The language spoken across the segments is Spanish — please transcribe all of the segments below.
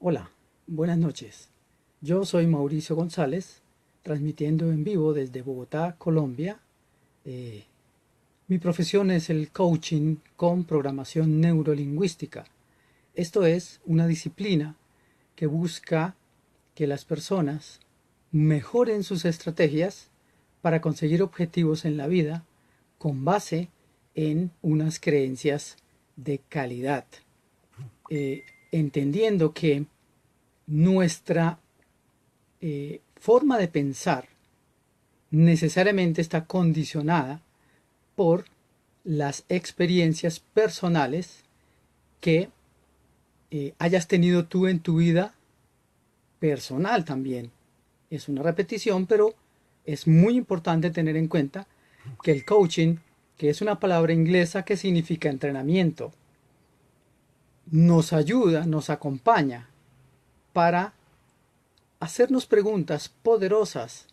Hola, buenas noches. Yo soy Mauricio González, transmitiendo en vivo desde Bogotá, Colombia. Eh, Mi profesión es el coaching con programación neurolingüística. Esto es una disciplina que busca que las personas mejoren sus estrategias para conseguir objetivos en la vida con base en unas creencias de calidad. Entendiendo que nuestra forma de pensar necesariamente está condicionada por las experiencias personales que hayas tenido tú en tu vida personal también. Es una repetición, pero es muy importante tener en cuenta que el coaching, que es una palabra inglesa que significa entrenamiento, nos ayuda, nos acompaña para hacernos preguntas poderosas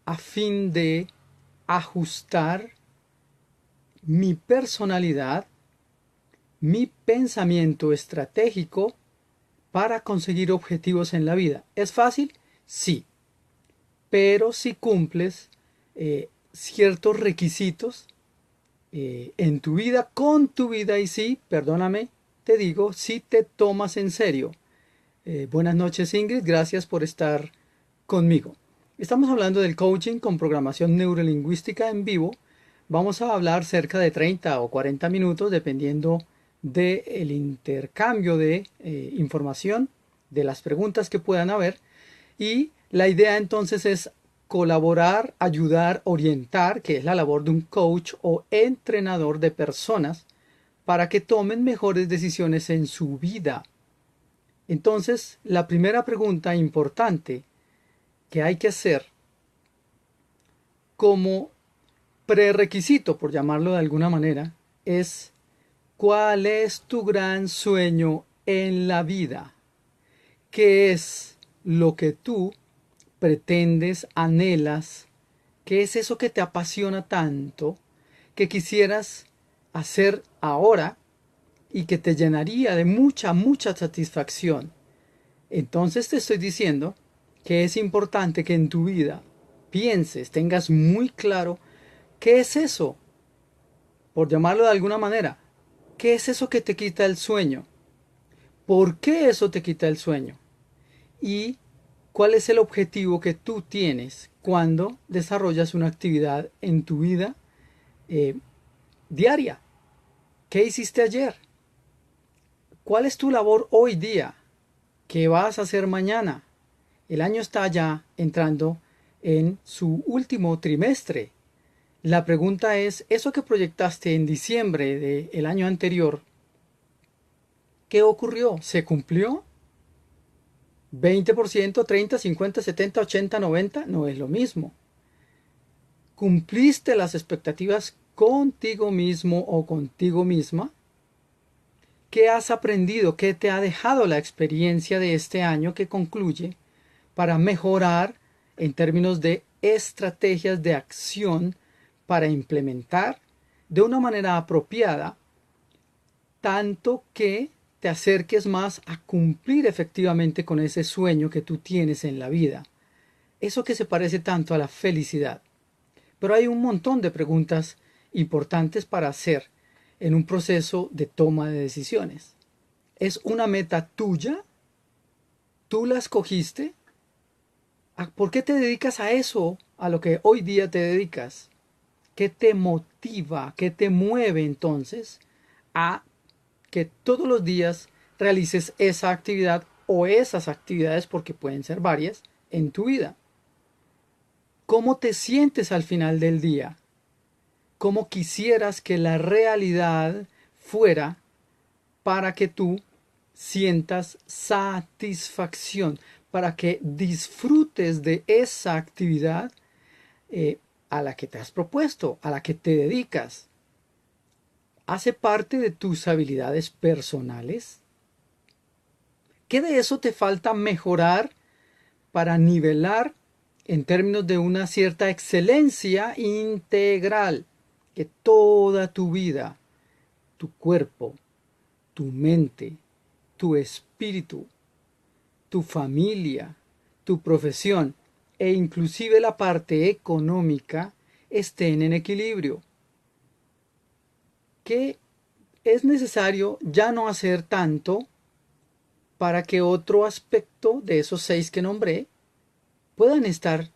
a fin de ajustar mi personalidad, mi pensamiento estratégico para conseguir objetivos en la vida. ¿Es fácil? Sí, pero si cumples ciertos requisitos en tu vida, con tu vida y sí, perdóname, te digo, si te tomas en serio. Buenas noches Ingrid, gracias por estar conmigo. Estamos hablando del coaching con programación neurolingüística en vivo. Vamos a hablar cerca de 30 o 40 minutos dependiendo del intercambio de información, de las preguntas que puedan haber. Y la idea entonces es colaborar, ayudar, orientar, que es la labor de un coach o entrenador de personas para que tomen mejores decisiones en su vida. Entonces, la primera pregunta importante que hay que hacer como prerequisito, por llamarlo de alguna manera, es ¿cuál es tu gran sueño en la vida? ¿Qué es lo que tú pretendes, anhelas? ¿Qué es eso que te apasiona tanto que quisieras hacer ahora y que te llenaría de mucha, mucha satisfacción? Entonces te estoy diciendo que es importante que en tu vida pienses, tengas muy claro qué es eso, por llamarlo de alguna manera, qué es eso que te quita el sueño, por qué eso te quita el sueño y cuál es el objetivo que tú tienes cuando desarrollas una actividad en tu vida eh, diaria. ¿Qué hiciste ayer? ¿Cuál es tu labor hoy día? ¿Qué vas a hacer mañana? El año está ya entrando en su último trimestre. La pregunta es, eso que proyectaste en diciembre del año anterior, ¿qué ocurrió? ¿Se cumplió? ¿20%, 30, 50, 70, 80, 90? No es lo mismo. ¿Cumpliste las expectativas contigo mismo o contigo misma? ¿Qué has aprendido? ¿Qué te ha dejado la experiencia de este año que concluye para mejorar en términos de estrategias de acción para implementar de una manera apropiada, tanto que te acerques más a cumplir efectivamente con ese sueño que tú tienes en la vida? Eso que se parece tanto a la felicidad. Pero hay un montón de preguntas importantes para hacer en un proceso de toma de decisiones. ¿Es una meta tuya? ¿Tú la escogiste? ¿Por qué te dedicas a eso, a lo que hoy día te dedicas? ¿Qué te motiva, qué te mueve entonces a que todos los días realices esa actividad o esas actividades, porque pueden ser varias, en tu vida? ¿Cómo te sientes al final del día? ¿Cómo quisieras que la realidad fuera para que tú sientas satisfacción, para que disfrutes de esa actividad a la que te has propuesto, a la que te dedicas? ¿Hace parte de tus habilidades personales? ¿Qué de eso te falta mejorar para nivelar en términos de una cierta excelencia integral? Que toda tu vida, tu cuerpo, tu mente, tu espíritu tu familia, tu profesión e inclusive la parte económica estén en equilibrio. Que es necesario ya no hacer tanto para que otro aspecto de esos 6 que nombré puedan estar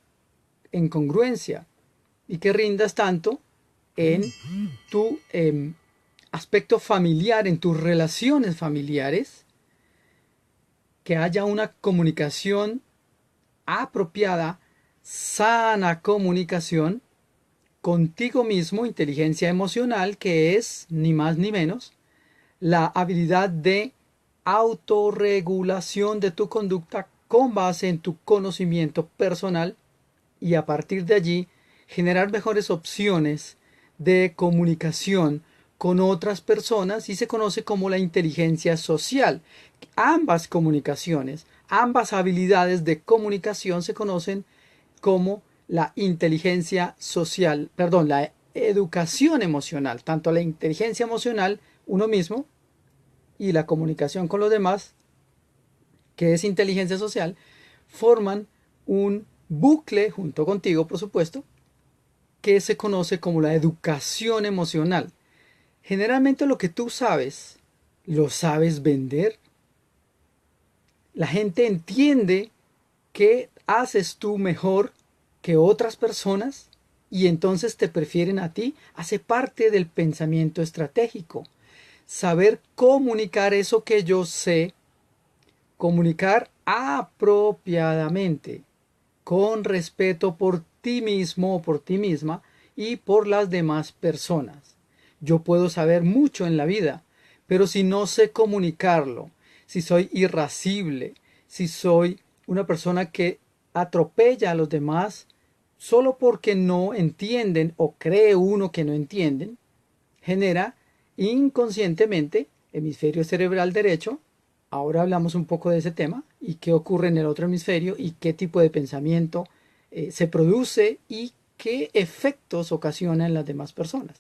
en congruencia y que rindas tanto en tu aspecto familiar, en tus relaciones familiares, que haya una comunicación apropiada, sana comunicación contigo mismo, inteligencia emocional, que es ni más ni menos la habilidad de autorregulación de tu conducta con base en tu conocimiento personal y a partir de allí generar mejores opciones de comunicación con otras personas y se conoce como la inteligencia social. Ambas comunicaciones, ambas habilidades de comunicación se conocen como la inteligencia social, perdón, la educación emocional, tanto la inteligencia emocional, uno mismo, y la comunicación con los demás, que es inteligencia social, forman un bucle, junto contigo, por supuesto, que se conoce como la educación emocional. Generalmente lo que tú sabes, lo sabes vender. La gente entiende que haces tú mejor que otras personas y entonces te prefieren a ti. Hace parte del pensamiento estratégico. Saber comunicar eso que yo sé, comunicar apropiadamente, con respeto por ti mismo o por ti misma y por las demás personas. Yo puedo saber mucho en la vida, pero si no sé comunicarlo, si soy irascible, si soy una persona que atropella a los demás solo porque no entienden o cree uno que no entienden, genera inconscientemente hemisferio cerebral derecho. Ahora hablamos un poco de ese tema y qué ocurre en el otro hemisferio y qué tipo de pensamiento se produce y qué efectos ocasiona en las demás personas.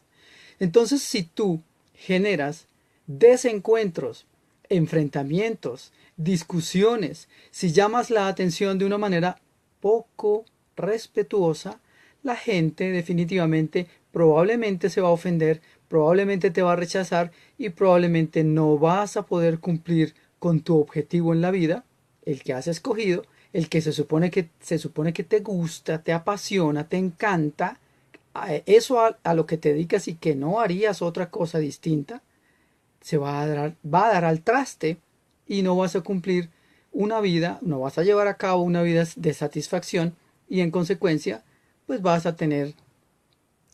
Entonces, si tú generas desencuentros, enfrentamientos, discusiones, si llamas la atención de una manera poco respetuosa, la gente definitivamente probablemente se va a ofender, probablemente te va a rechazar y probablemente no vas a poder cumplir con tu objetivo en la vida, el que has escogido, el que se supone que te gusta, te apasiona, te encanta, eso a lo que te dedicas y que no harías otra cosa distinta, va a dar al traste y no vas a cumplir una vida, no vas a llevar a cabo una vida de satisfacción y en consecuencia, pues vas a tener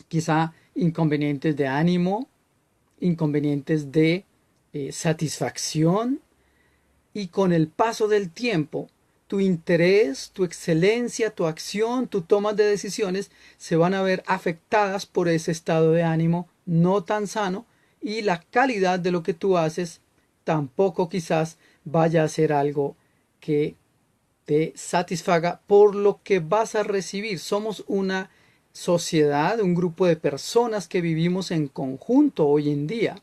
quizá inconvenientes de ánimo, inconvenientes de satisfacción y con el paso del tiempo tu interés, tu excelencia, tu acción, tu toma de decisiones se van a ver afectadas por ese estado de ánimo no tan sano y la calidad de lo que tú haces tampoco quizás vaya a ser algo que te satisfaga por lo que vas a recibir. Somos una sociedad, un grupo de personas que vivimos en conjunto hoy en día.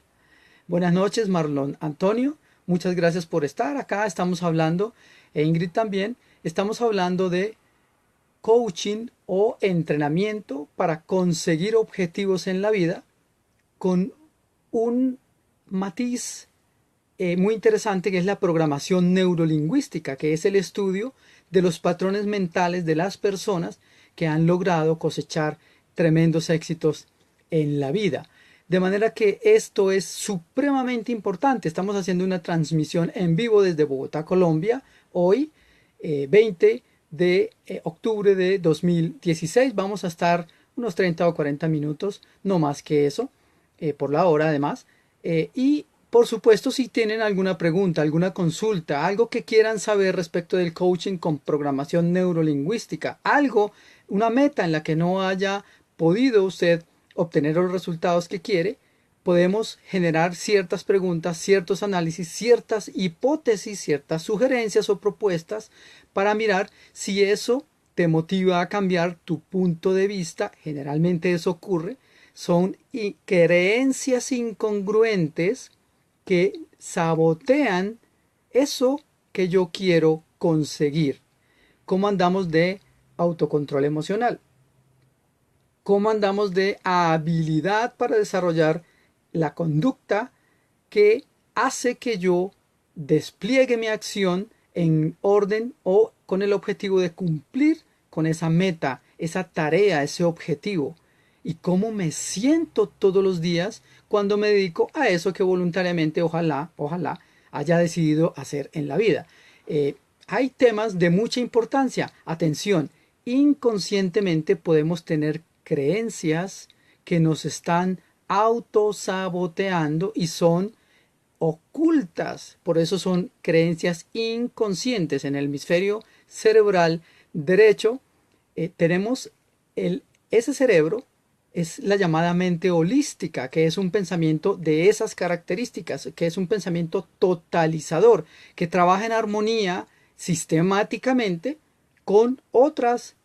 Buenas noches, Marlon Antonio. Muchas gracias por estar acá. Estamos hablando, e Ingrid también, estamos hablando de coaching o entrenamiento para conseguir objetivos en la vida con un matiz muy interesante que es la programación neurolingüística, que es el estudio de los patrones mentales de las personas que han logrado cosechar tremendos éxitos en la vida. De manera que esto es supremamente importante. Estamos haciendo una transmisión en vivo desde Bogotá, Colombia, hoy 20 de octubre de 2016. Vamos a estar unos 30 o 40 minutos, no más que eso, por la hora además. Y por supuesto, si tienen alguna pregunta, alguna consulta, algo que quieran saber respecto del coaching con programación neurolingüística, algo, una meta en la que no haya podido usted obtener los resultados que quiere, podemos generar ciertas preguntas, ciertos análisis, ciertas hipótesis, ciertas sugerencias o propuestas para mirar si eso te motiva a cambiar tu punto de vista. Generalmente eso ocurre. Son creencias incongruentes que sabotean eso que yo quiero conseguir. ¿Cómo andamos de autocontrol emocional? ¿Cómo andamos de habilidad para desarrollar la conducta que hace que yo despliegue mi acción en orden o con el objetivo de cumplir con esa meta, esa tarea, ese objetivo? ¿Y cómo me siento todos los días cuando me dedico a eso que voluntariamente ojalá haya decidido hacer en la vida? Hay temas de mucha importancia. Atención, inconscientemente podemos tener creencias que nos están autosaboteando y son ocultas. Por eso son creencias inconscientes. En el hemisferio cerebral derecho tenemos ese cerebro, es la llamada mente holística, que es un pensamiento de esas características, que es un pensamiento totalizador, que trabaja en armonía sistemáticamente con otras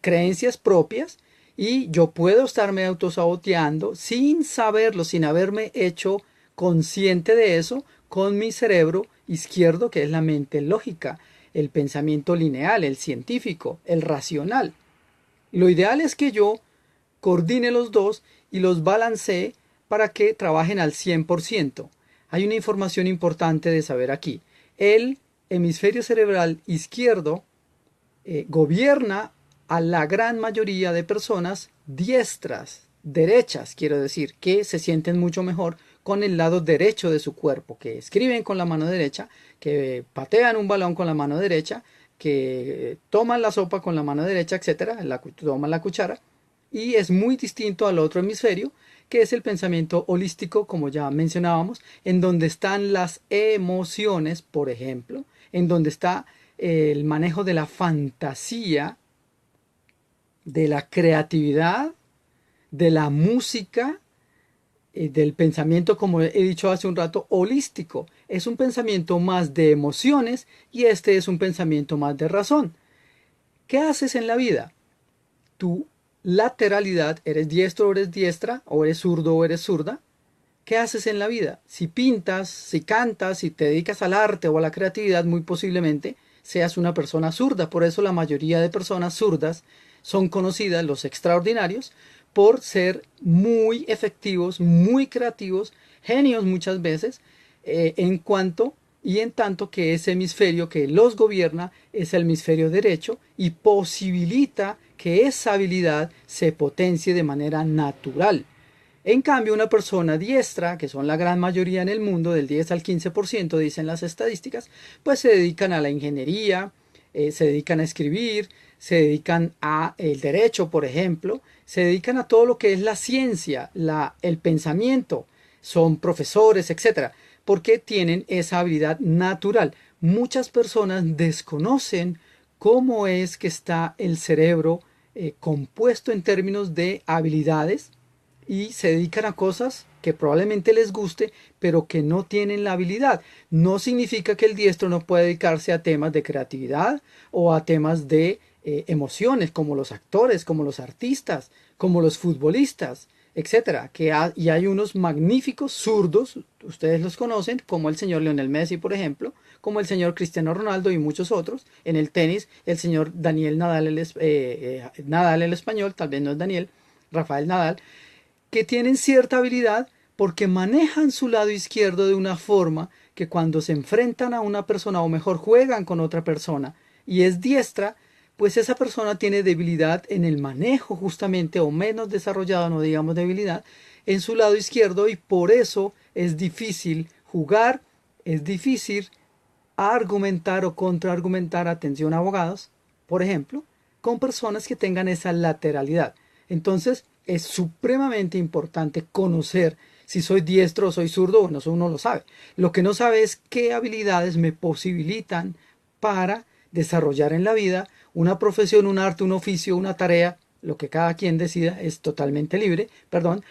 creencias propias, y yo puedo estarme autosaboteando sin saberlo, sin haberme hecho consciente de eso, con mi cerebro izquierdo, que es la mente lógica, el pensamiento lineal, el científico, el racional. Lo ideal es que yo coordine los dos y los balancee para que trabajen al 100%. Hay una información importante de saber aquí. El hemisferio cerebral izquierdo gobierna a la gran mayoría de personas diestras, derechas, quiero decir, que se sienten mucho mejor con el lado derecho de su cuerpo, que escriben con la mano derecha, que patean un balón con la mano derecha, que toman la sopa con la mano derecha, etcétera, toman la cuchara. Y es muy distinto al otro hemisferio, que es el pensamiento holístico, como ya mencionábamos, en donde están las emociones, por ejemplo, en donde está el manejo de la fantasía, de la creatividad, de la música, del pensamiento, como he dicho hace un rato, holístico. Es un pensamiento más de emociones y este es un pensamiento más de razón. ¿Qué haces en la vida? Tu lateralidad, eres diestro o eres diestra, o eres zurdo o eres zurda. ¿Qué haces en la vida? Si pintas, si cantas, si te dedicas al arte o a la creatividad, muy posiblemente seas una persona zurda. Por eso la mayoría de personas zurdas son conocidas, los extraordinarios, por ser muy efectivos, muy creativos, genios muchas veces, en cuanto y en tanto que ese hemisferio que los gobierna es el hemisferio derecho y posibilita que esa habilidad se potencie de manera natural. En cambio, una persona diestra, que son la gran mayoría en el mundo, del 10 al 15% dicen las estadísticas, pues se dedican a la ingeniería, se dedican a escribir, se dedican a el derecho, por ejemplo, se dedican a todo lo que es la ciencia, el pensamiento, son profesores, etcétera, porque tienen esa habilidad natural. Muchas personas desconocen cómo es que está el cerebro compuesto en términos de habilidades, y se dedican a cosas que probablemente les guste, pero que no tienen la habilidad. No significa que el diestro no pueda dedicarse a temas de creatividad o a temas de emociones, como los actores, como los artistas, como los futbolistas, etcétera. Y hay unos magníficos zurdos, ustedes los conocen, como el señor Lionel Messi, por ejemplo, como el señor Cristiano Ronaldo y muchos otros. En el tenis, el señor Daniel Nadal, Nadal el español, tal vez no es Daniel, Rafael Nadal, que tienen cierta habilidad porque manejan su lado izquierdo de una forma que cuando se enfrentan a una persona, o mejor juegan con otra persona y es diestra, pues esa persona tiene debilidad en el manejo justamente, o menos desarrollado, no digamos debilidad, en su lado izquierdo, y por eso es difícil jugar, es difícil argumentar o contraargumentar, atención abogados, por ejemplo, con personas que tengan esa lateralidad. Entonces, es supremamente importante conocer si soy diestro o soy zurdo. Bueno, eso uno lo sabe. Lo que no sabe es qué habilidades me posibilitan para desarrollar en la vida una profesión, un arte, un oficio, una tarea, lo que cada quien decida, es totalmente libre, perdón,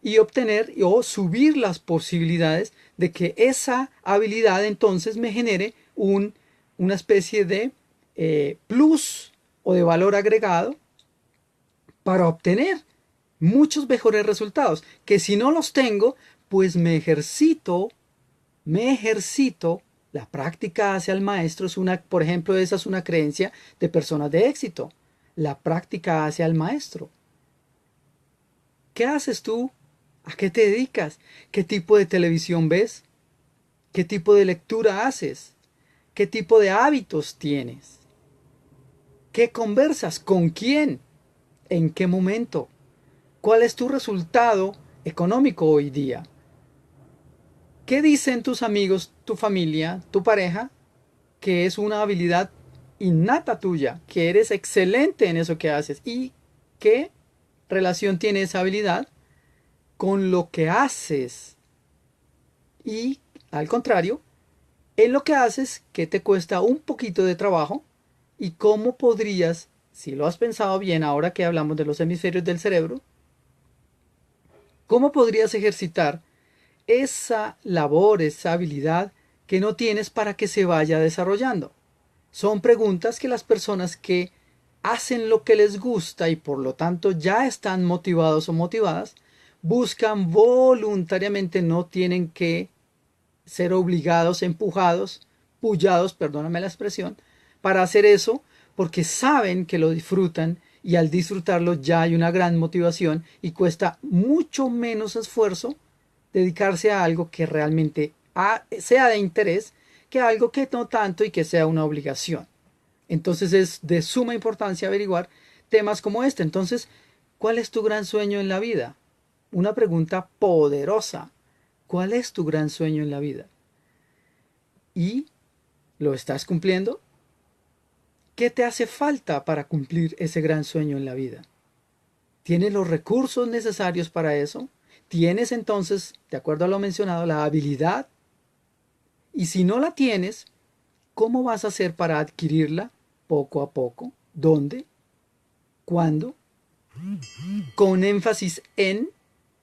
y obtener o subir las posibilidades de que esa habilidad entonces me genere una especie de plus o de valor agregado para obtener muchos mejores resultados, que si no los tengo, pues me ejercito La práctica hace al maestro, por ejemplo, esa es una creencia de personas de éxito. La práctica hace al maestro. ¿Qué haces tú? ¿A qué te dedicas? ¿Qué tipo de televisión ves? ¿Qué tipo de lectura haces? ¿Qué tipo de hábitos tienes? ¿Qué conversas? ¿Con quién? ¿En qué momento? ¿Cuál es tu resultado económico hoy día? ¿Qué dicen tus amigos, tu familia, tu pareja? Que es una habilidad innata tuya, que eres excelente en eso que haces. ¿Y qué relación tiene esa habilidad con lo que haces? Y al contrario, en lo que haces, ¿qué te cuesta un poquito de trabajo? ¿Y cómo podrías, si lo has pensado bien ahora que hablamos de los hemisferios del cerebro, cómo podrías ejercitar esa labor, esa habilidad que no tienes para que se vaya desarrollando? Son preguntas que las personas que hacen lo que les gusta y por lo tanto ya están motivados o motivadas, buscan voluntariamente, no tienen que ser obligados, empujados, pullados, perdóname la expresión, para hacer eso porque saben que lo disfrutan y al disfrutarlo ya hay una gran motivación y cuesta mucho menos esfuerzo dedicarse a algo que realmente sea de interés que algo que no tanto y que sea una obligación. Entonces es de suma importancia averiguar temas como este. Entonces, ¿cuál es tu gran sueño en la vida? Una pregunta poderosa. ¿Cuál es tu gran sueño en la vida? ¿Y lo estás cumpliendo? ¿Qué te hace falta para cumplir ese gran sueño en la vida? ¿Tienes los recursos necesarios para eso? ¿Tienes entonces, de acuerdo a lo mencionado, la habilidad? Y si no la tienes, ¿cómo vas a hacer para adquirirla poco a poco? ¿Dónde? ¿Cuándo? Con énfasis en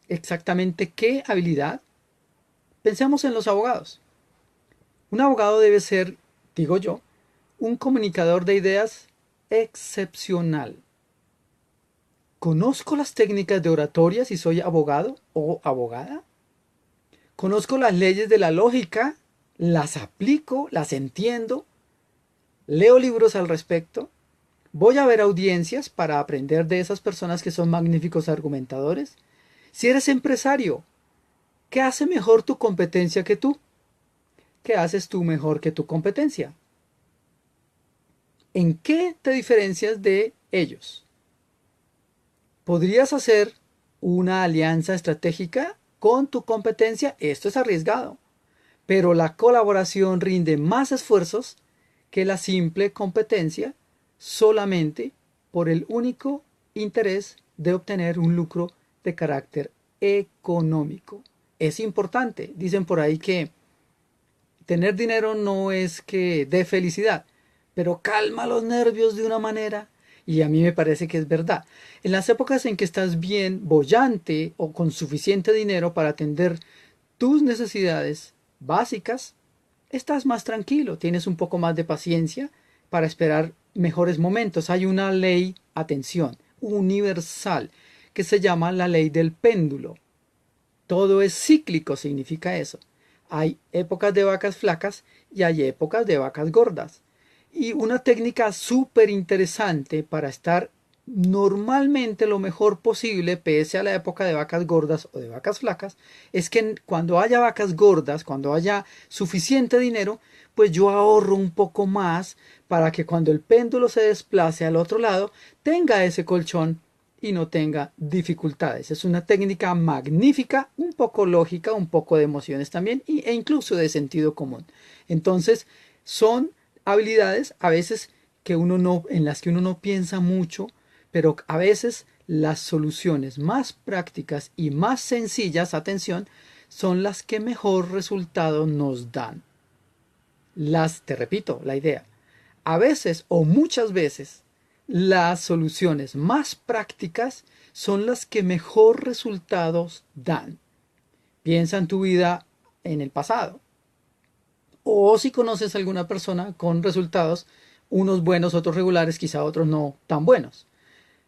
exactamente qué habilidad. Pensemos en los abogados. Un abogado debe ser, digo yo, un comunicador de ideas excepcional. ¿Conozco las técnicas de oratoria si soy abogado o abogada? ¿Conozco las leyes de la lógica? ¿Las aplico? ¿Las entiendo? ¿Leo libros al respecto? ¿Voy a ver audiencias para aprender de esas personas que son magníficos argumentadores? Si eres empresario, ¿qué hace mejor tu competencia que tú? ¿Qué haces tú mejor que tu competencia? ¿En qué te diferencias de ellos? ¿Podrías hacer una alianza estratégica con tu competencia? Esto es arriesgado, pero la colaboración rinde más esfuerzos que la simple competencia solamente por el único interés de obtener un lucro de carácter económico. Es importante, dicen por ahí que tener dinero no es que dé felicidad, pero calma los nervios de una manera, y a mí me parece que es verdad. En las épocas en que estás bien, boyante o con suficiente dinero para atender tus necesidades básicas, estás más tranquilo, tienes un poco más de paciencia para esperar mejores momentos. Hay una ley, atención, universal, que se llama la ley del péndulo. Todo es cíclico, significa eso. Hay épocas de vacas flacas y hay épocas de vacas gordas. Y una técnica súper interesante para estar normalmente lo mejor posible, pese a la época de vacas gordas o de vacas flacas, es que cuando haya vacas gordas, cuando haya suficiente dinero, pues yo ahorro un poco más para que cuando el péndulo se desplace al otro lado, tenga ese colchón y no tenga dificultades. Es una técnica magnífica, un poco lógica, un poco de emociones también e incluso de sentido común. Entonces, son habilidades a veces que uno no, en las que uno no piensa mucho, pero a veces las soluciones más prácticas y más sencillas, atención, son las que mejor resultado nos dan. Te repito, la idea. A veces o muchas veces las soluciones más prácticas son las que mejor resultados dan. Piensa en tu vida en el pasado. O si conoces a alguna persona con resultados, unos buenos, otros regulares, quizá otros no tan buenos.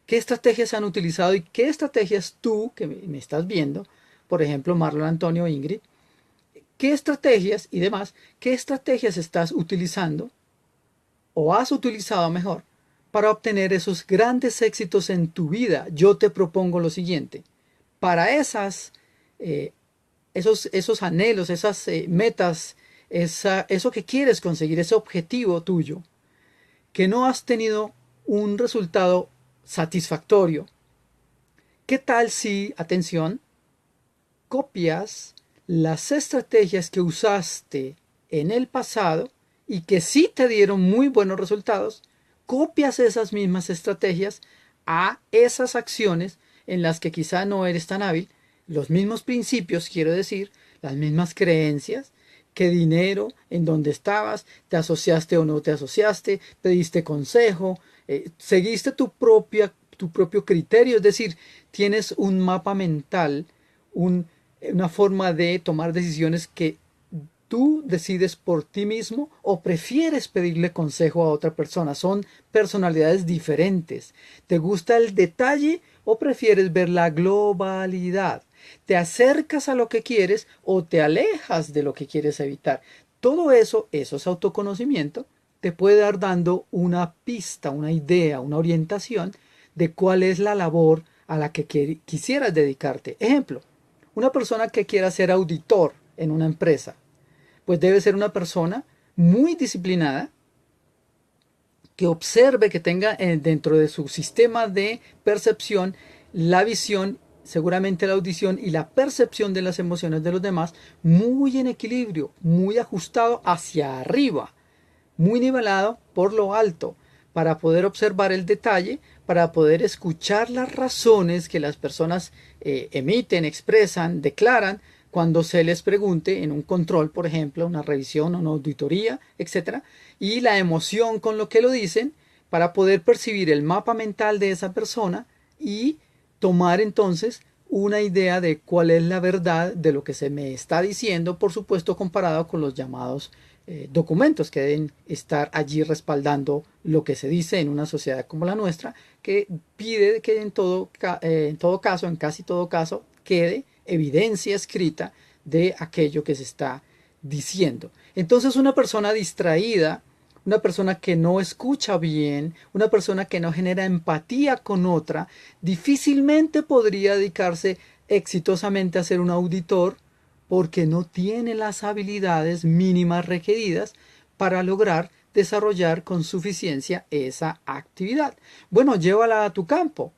¿Qué estrategias han utilizado y qué estrategias tú, que me estás viendo, por ejemplo, Marlon, Antonio, Ingrid, ¿Qué estrategias y demás, qué estrategias estás utilizando o has utilizado mejor para obtener esos grandes éxitos en tu vida? Yo te propongo lo siguiente. Para eh, esos anhelos, esas metas, eso que quieres conseguir, ese objetivo tuyo, que no has tenido un resultado satisfactorio, ¿qué tal si, atención, copias las estrategias que usaste en el pasado y que sí te dieron muy buenos resultados, copias esas mismas estrategias a esas acciones en las que quizá no eres tan hábil, los mismos principios, quiero decir, las mismas creencias, qué dinero, en dónde estabas, te asociaste o no te asociaste, pediste consejo, seguiste tu propio criterio, es decir, tienes un mapa mental, una forma de tomar decisiones que tú decides por ti mismo o prefieres pedirle consejo a otra persona. Son personalidades diferentes. ¿Te gusta el detalle o prefieres ver la globalidad? ¿Te acercas a lo que quieres o te alejas de lo que quieres evitar? Todo eso es autoconocimiento, te puede dar dando una pista, una idea, una orientación de cuál es la labor a la que quisieras dedicarte. Ejemplo, una persona que quiera ser auditor en una empresa, pues debe ser una persona muy disciplinada, que observe, que tenga dentro de su sistema de percepción la visión, seguramente la audición y la percepción de las emociones de los demás muy en equilibrio, muy ajustado hacia arriba, muy nivelado por lo alto, para poder observar el detalle, para poder escuchar las razones que las personas emiten, expresan, declaran cuando se les pregunte en un control, por ejemplo, una revisión, una auditoría, etcétera, y la emoción con lo que lo dicen para poder percibir el mapa mental de esa persona y tomar entonces una idea de cuál es la verdad de lo que se me está diciendo, por supuesto comparado con los llamados documentos que deben estar allí respaldando lo que se dice en una sociedad como la nuestra, que pide que en todo caso, en casi todo caso, quede evidencia escrita de aquello que se está diciendo. Entonces una persona distraída, una persona que no escucha bien, una persona que no genera empatía con otra, difícilmente podría dedicarse exitosamente a ser un auditor porque no tiene las habilidades mínimas requeridas para lograr desarrollar con suficiencia esa actividad. Bueno, llévala a tu campo.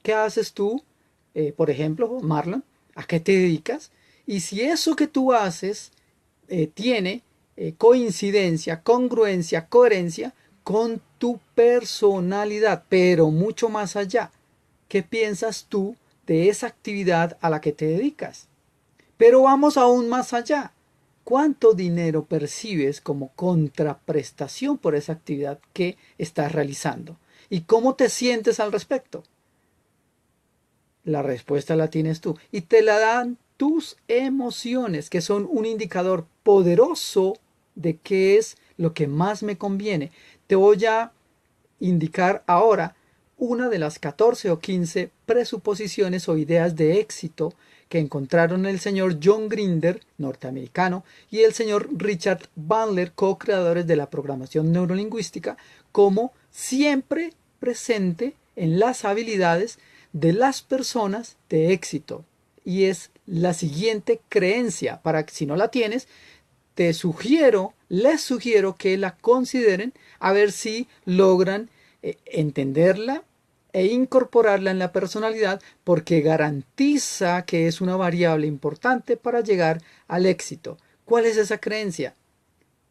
¿Qué haces tú, por ejemplo, Marlon? ¿A qué te dedicas? Y si eso que tú haces tiene coincidencia, congruencia, coherencia con tu personalidad, pero mucho más allá. ¿Qué piensas tú de esa actividad a la que te dedicas? Pero vamos aún más allá. ¿Cuánto dinero percibes como contraprestación por esa actividad que estás realizando? ¿Y cómo te sientes al respecto? La respuesta la tienes tú y te la dan tus emociones, que son un indicador poderoso de qué es lo que más me conviene. Te voy a indicar ahora una de las 14 o 15 presuposiciones o ideas de éxito que encontraron el señor John Grinder, norteamericano, y el señor Richard Bandler, co-creadores de la programación neurolingüística, como siempre presente en las habilidades de las personas de éxito. Y es la siguiente creencia, para que si no la tienes, les sugiero que la consideren a ver si logran entenderla e incorporarla en la personalidad, porque garantiza que es una variable importante para llegar al éxito. ¿Cuál es esa creencia?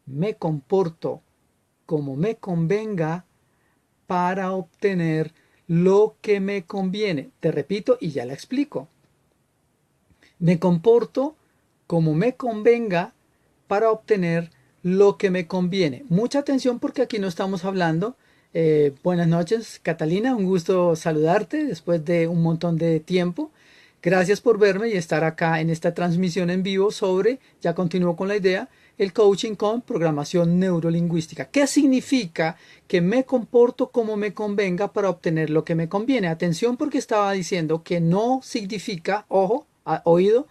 Me comporto como me convenga para obtener lo que me conviene. Te repito y ya la explico. Me comporto como me convenga para obtener lo que me conviene. Mucha atención porque aquí no estamos hablando. Buenas noches, Catalina. Un gusto saludarte después de un montón de tiempo. Gracias por verme y estar acá en esta transmisión en vivo sobre, ya continúo con la idea, el coaching con programación neurolingüística. ¿Qué significa que me comporto como me convenga para obtener lo que me conviene? Atención porque estaba diciendo que no significa, ojo, oído,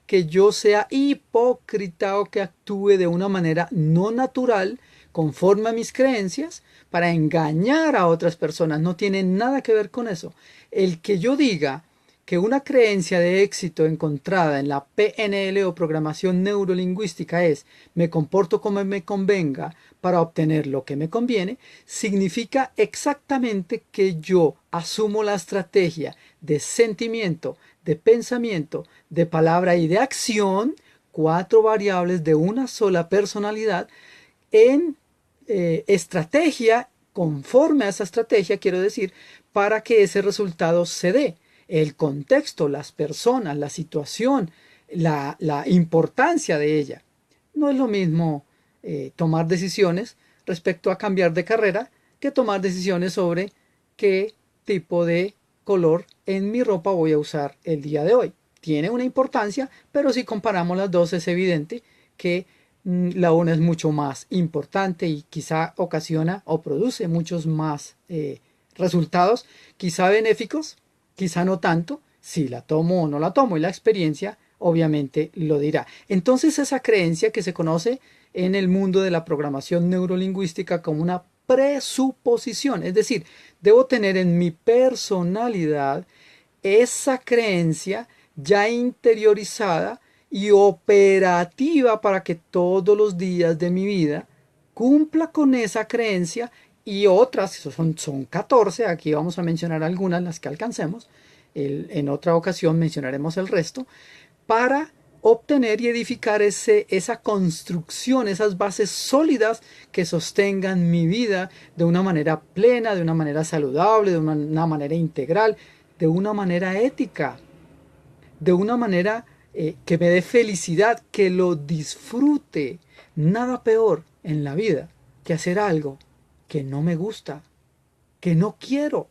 que yo sea hipócrita o que actúe de una manera no natural conforme a mis creencias para engañar a otras personas. No tiene nada que ver con eso. El que yo diga que una creencia de éxito encontrada en la PNL o programación neurolingüística es me comporto como me convenga para obtener lo que me conviene, significa exactamente que yo asumo la estrategia de sentimiento, de pensamiento, de palabra y de acción, cuatro variables de una sola personalidad, en estrategia, conforme a esa estrategia, quiero decir, para que ese resultado se dé. El contexto, las personas, la situación, la importancia de ella. No es lo mismo tomar decisiones respecto a cambiar de carrera que tomar decisiones sobre qué tipo de color en mi ropa voy a usar el día de hoy. Tiene una importancia, pero si comparamos las dos es evidente que la una es mucho más importante y quizá ocasiona o produce muchos más resultados, quizá benéficos, quizá no tanto, si la tomo o no la tomo, y la experiencia obviamente lo dirá. Entonces esa creencia que se conoce en el mundo de la programación neurolingüística como una presuposición, es decir, debo tener en mi personalidad esa creencia ya interiorizada y operativa para que todos los días de mi vida cumpla con esa creencia y otras, son 14, aquí vamos a mencionar algunas, las que alcancemos, en otra ocasión mencionaremos el resto, para obtener y edificar esa construcción, esas bases sólidas que sostengan mi vida de una manera plena, de una manera saludable, de una manera integral, de una manera ética, de una manera que me dé felicidad, que lo disfrute. Nada peor en la vida que hacer algo que no me gusta, que no quiero,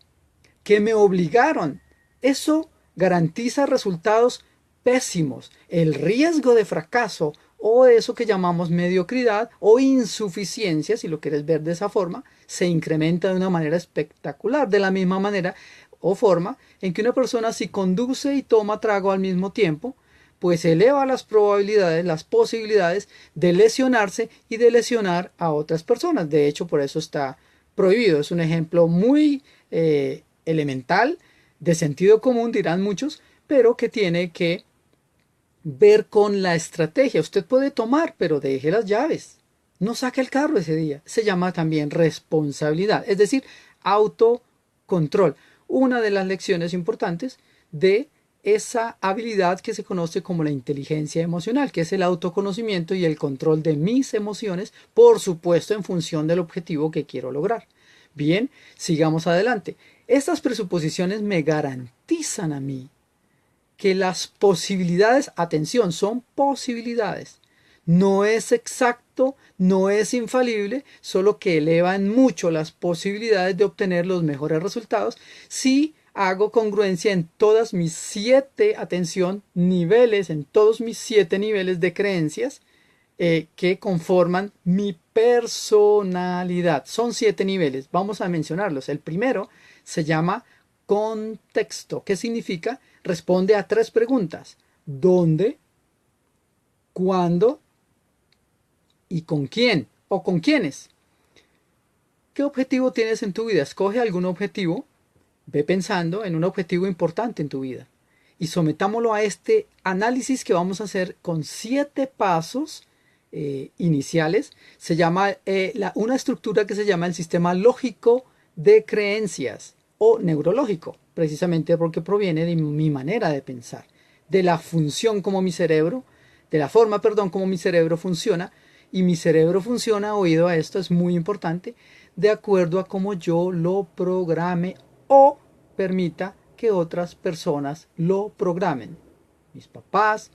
que me obligaron. Eso garantiza resultados pésimos. El riesgo de fracaso o eso que llamamos mediocridad o insuficiencia, si lo quieres ver de esa forma, se incrementa de una manera espectacular. De la misma manera o forma en que una persona si conduce y toma trago al mismo tiempo, pues eleva las probabilidades, las posibilidades de lesionarse y de lesionar a otras personas. De hecho, por eso está prohibido. Es un ejemplo muy elemental, de sentido común, dirán muchos, pero que tiene que ver con la estrategia. Usted puede tomar, pero deje las llaves. No saque el carro ese día. Se llama también responsabilidad, es decir, autocontrol. Una de las lecciones importantes de esa habilidad que se conoce como la inteligencia emocional, que es el autoconocimiento y el control de mis emociones, por supuesto en función del objetivo que quiero lograr. Bien, sigamos adelante. Estas presuposiciones me garantizan a mí que las posibilidades, atención, son posibilidades. No es exacto, no es infalible, solo que elevan mucho las posibilidades de obtener los mejores resultados si hago congruencia en todas mis 7, atención, niveles, en todos mis 7 niveles de creencias que conforman mi personalidad. Son 7 niveles, vamos a mencionarlos. El primero se llama contexto. ¿Qué significa? Responde a 3 preguntas. ¿Dónde? ¿Cuándo? ¿Y con quién? ¿O con quiénes? ¿Qué objetivo tienes en tu vida? Escoge algún objetivo. Ve pensando en un objetivo importante en tu vida. Y sometámoslo a este análisis que vamos a hacer con 7 pasos iniciales. Se llama una estructura que se llama el sistema lógico de creencias o neurológico, precisamente porque proviene de mi manera de pensar, de la función como mi cerebro, de la forma, perdón, como mi cerebro funciona, y mi cerebro funciona, oído a esto, es muy importante, de acuerdo a cómo yo lo programe o permita que otras personas lo programen. Mis papás,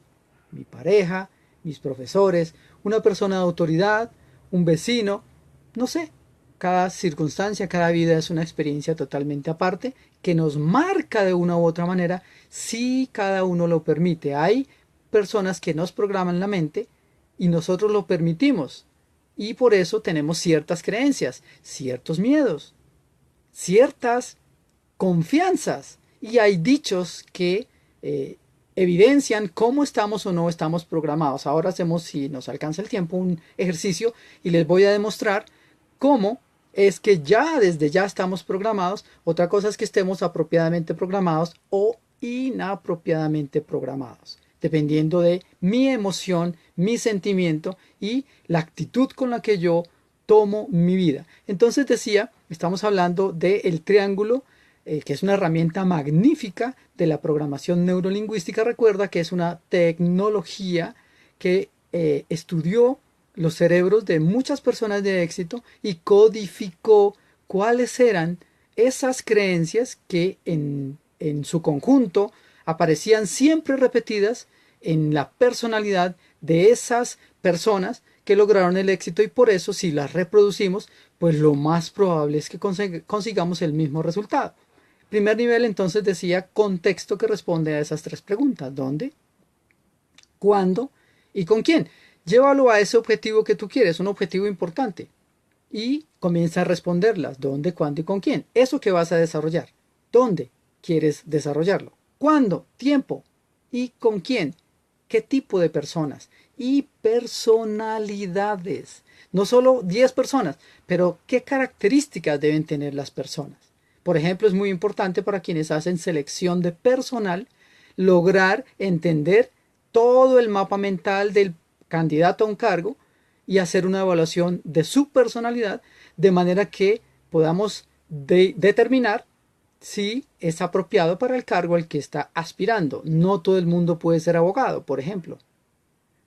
mi pareja, mis profesores, una persona de autoridad, un vecino, no sé. Cada circunstancia, cada vida es una experiencia totalmente aparte que nos marca de una u otra manera si cada uno lo permite. Hay personas que nos programan la mente y nosotros lo permitimos. Y por eso tenemos ciertas creencias, ciertos miedos, ciertas confianzas. Y hay dichos que evidencian cómo estamos o no estamos programados. Ahora hacemos, si nos alcanza el tiempo, un ejercicio y les voy a demostrar cómo es que ya desde ya estamos programados. Otra cosa es que estemos apropiadamente programados o inapropiadamente programados, dependiendo de mi emoción, mi sentimiento y la actitud con la que yo tomo mi vida. Entonces decía, estamos hablando del triángulo, que es una herramienta magnífica de la programación neurolingüística. Recuerda que es una tecnología que estudió los cerebros de muchas personas de éxito y codificó cuáles eran esas creencias que en su conjunto aparecían siempre repetidas en la personalidad de esas personas que lograron el éxito, y por eso si las reproducimos, pues lo más probable es que consigamos el mismo resultado. Primer nivel, entonces, decía contexto, que responde a esas tres preguntas: ¿dónde?, ¿cuándo?, y ¿con quién? Llévalo a ese objetivo que tú quieres, un objetivo importante, y comienza a responderlas: ¿dónde, cuándo y con quién? Eso que vas a desarrollar. ¿Dónde quieres desarrollarlo? ¿Cuándo? Tiempo. ¿Y con quién? ¿Qué tipo de personas? Y personalidades. No solo 10 personas, pero ¿qué características deben tener las personas? Por ejemplo, es muy importante para quienes hacen selección de personal lograr entender todo el mapa mental del candidato a un cargo y hacer una evaluación de su personalidad, de manera que podamos determinar si es apropiado para el cargo al que está aspirando. No todo el mundo puede ser abogado, por ejemplo.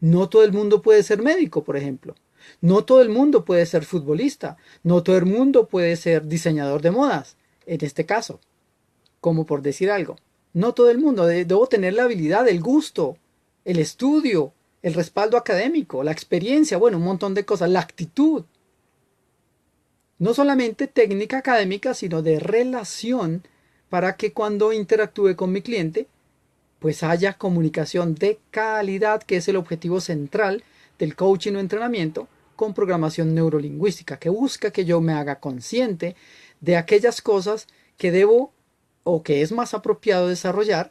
No todo el mundo puede ser médico, por ejemplo. No todo el mundo puede ser futbolista. No todo el mundo puede ser diseñador de modas, en este caso, como por decir algo. No todo el mundo. Debo tener la habilidad, el gusto, el estudio, el respaldo académico, la experiencia, bueno, un montón de cosas, la actitud. No solamente técnica académica, sino de relación, para que cuando interactúe con mi cliente, pues haya comunicación de calidad, que es el objetivo central del coaching o entrenamiento con programación neurolingüística, que busca que yo me haga consciente de aquellas cosas que debo o que es más apropiado desarrollar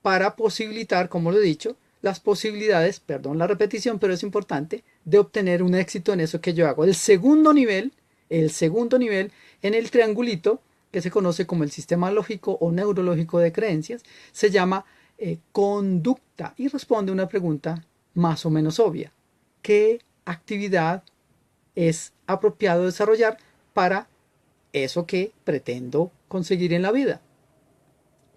para posibilitar, como lo he dicho, las posibilidades, perdón la repetición, pero es importante, de obtener un éxito en eso que yo hago. El segundo nivel en el triangulito, que se conoce como el sistema lógico o neurológico de creencias, se llama conducta, y responde una pregunta más o menos obvia: ¿qué actividad es apropiado desarrollar para eso que pretendo conseguir en la vida?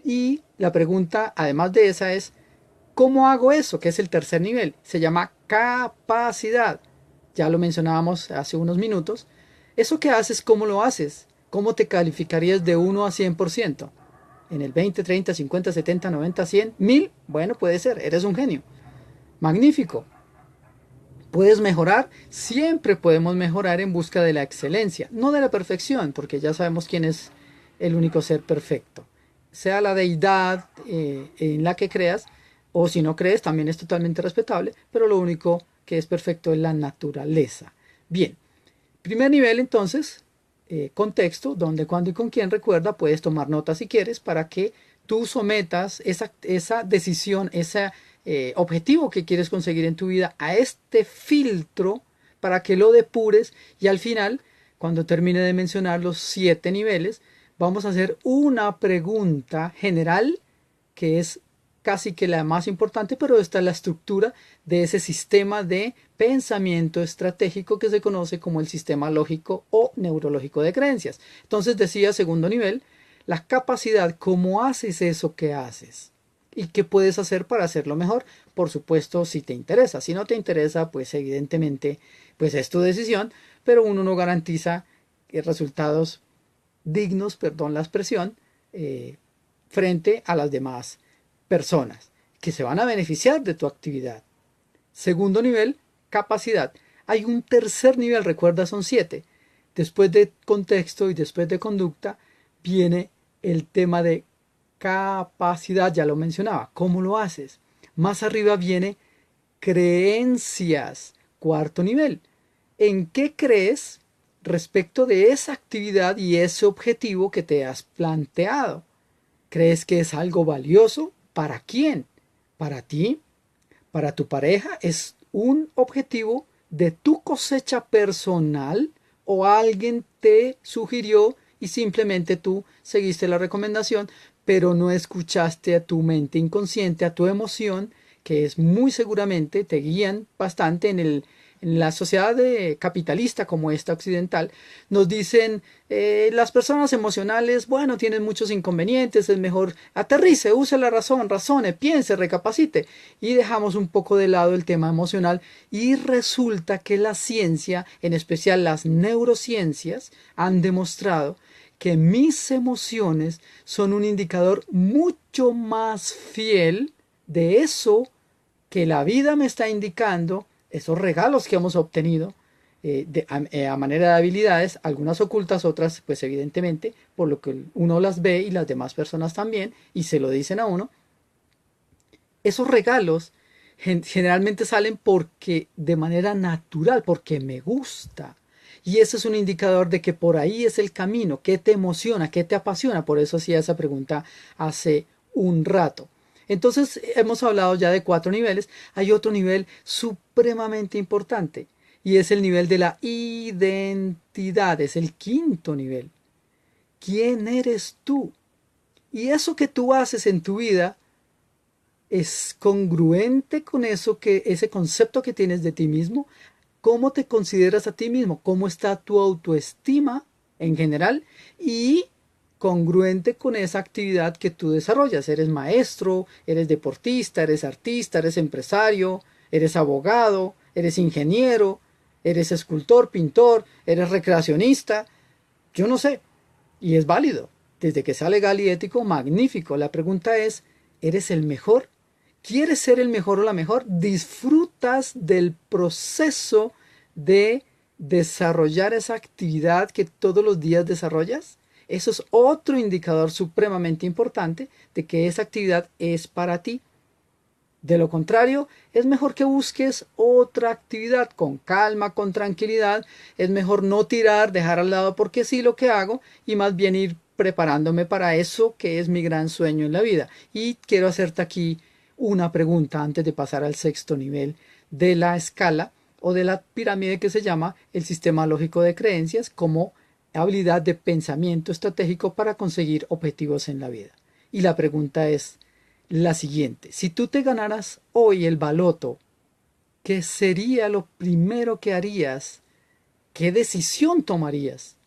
Y la pregunta, además de esa, es ¿cómo hago eso?, que es el tercer nivel. Se llama capacidad. Ya lo mencionábamos hace unos minutos. Eso que haces, ¿cómo lo haces? ¿Cómo te calificarías de 1 a 100%? En el 20, 30, 50, 70, 90, 100, 1000. Bueno, puede ser, eres un genio. Magnífico. ¿Puedes mejorar? Siempre podemos mejorar en busca de la excelencia, no de la perfección, porque ya sabemos quién es el único ser perfecto. Sea la deidad en la que creas, o si no crees, también es totalmente respetable, pero lo único que es perfecto es la naturaleza. Bien, primer nivel entonces, contexto, dónde, cuándo y con quién. Recuerda, puedes tomar notas si quieres para que tú sometas esa decisión, ese objetivo que quieres conseguir en tu vida a este filtro para que lo depures, y al final, cuando termine de mencionar los 7 niveles, vamos a hacer una pregunta general que es casi que la más importante, pero esta es la estructura de ese sistema de pensamiento estratégico que se conoce como el sistema lógico o neurológico de creencias. Entonces decía, segundo nivel, la capacidad: ¿cómo haces eso que haces? ¿Y qué puedes hacer para hacerlo mejor? Por supuesto, si te interesa. Si no te interesa, pues evidentemente, pues es tu decisión, pero uno no garantiza resultados dignos, perdón la expresión, frente a las demás personas que se van a beneficiar de tu actividad. Segundo nivel, capacidad. Hay un tercer nivel, recuerda, son 7. Después de contexto y después de conducta viene el tema de capacidad, ya lo mencionaba. ¿Cómo lo haces? Más arriba viene creencias, cuarto nivel. ¿En qué crees respecto de esa actividad y ese objetivo que te has planteado? ¿Crees que es algo valioso? ¿Para quién? para ti, para tu pareja, es un objetivo de tu cosecha personal o alguien te sugirió y simplemente tú seguiste la recomendación, pero no escuchaste a tu mente inconsciente, a tu emoción, que es muy seguramente te guían bastante en la sociedad capitalista como esta occidental. Nos dicen las personas emocionales, bueno, tienen muchos inconvenientes, es mejor aterrice, use la razón, razone, piense, recapacite, y dejamos un poco de lado el tema emocional, y resulta que la ciencia, en especial las neurociencias, han demostrado que mis emociones son un indicador mucho más fiel de eso que la vida me está indicando, esos regalos que hemos obtenido a manera de habilidades, algunas ocultas, otras pues evidentemente, por lo que uno las ve y las demás personas también, y se lo dicen a uno, esos regalos generalmente salen porque de manera natural, porque me gusta. Y eso es un indicador de que por ahí es el camino, que te emociona, que te apasiona. Por eso hacía esa pregunta hace un rato. Entonces hemos hablado ya de 4 niveles. Hay otro nivel supremamente importante y es el nivel de la identidad. Es el 5.º nivel. ¿Quién eres tú? Y eso que tú haces en tu vida es congruente con ese concepto que tienes de ti mismo. ¿Cómo te consideras a ti mismo? ¿Cómo está tu autoestima en general? Y congruente con esa actividad que tú desarrollas. Eres maestro, eres deportista, eres artista, eres empresario, eres abogado, eres ingeniero, eres escultor, pintor, eres recreacionista. Yo no sé. Y es válido. Desde que sea legal y ético, magnífico. La pregunta es, ¿eres el mejor? ¿Quieres ser el mejor o la mejor? ¿Disfrutas del proceso de desarrollar esa actividad que todos los días desarrollas? Eso es otro indicador supremamente importante de que esa actividad es para ti. De lo contrario, es mejor que busques otra actividad con calma, con tranquilidad. Es mejor no tirar, dejar al lado porque sí lo que hago y más bien ir preparándome para eso que es mi gran sueño en la vida. Y quiero hacerte aquí una pregunta antes de pasar al 6.º nivel de la escala o de la pirámide que se llama el sistema lógico de creencias como habilidad de pensamiento estratégico para conseguir objetivos en la vida. Y la pregunta es la siguiente: si tú te ganaras hoy el baloto, ¿qué sería lo primero que harías? ¿Qué decisión tomarías?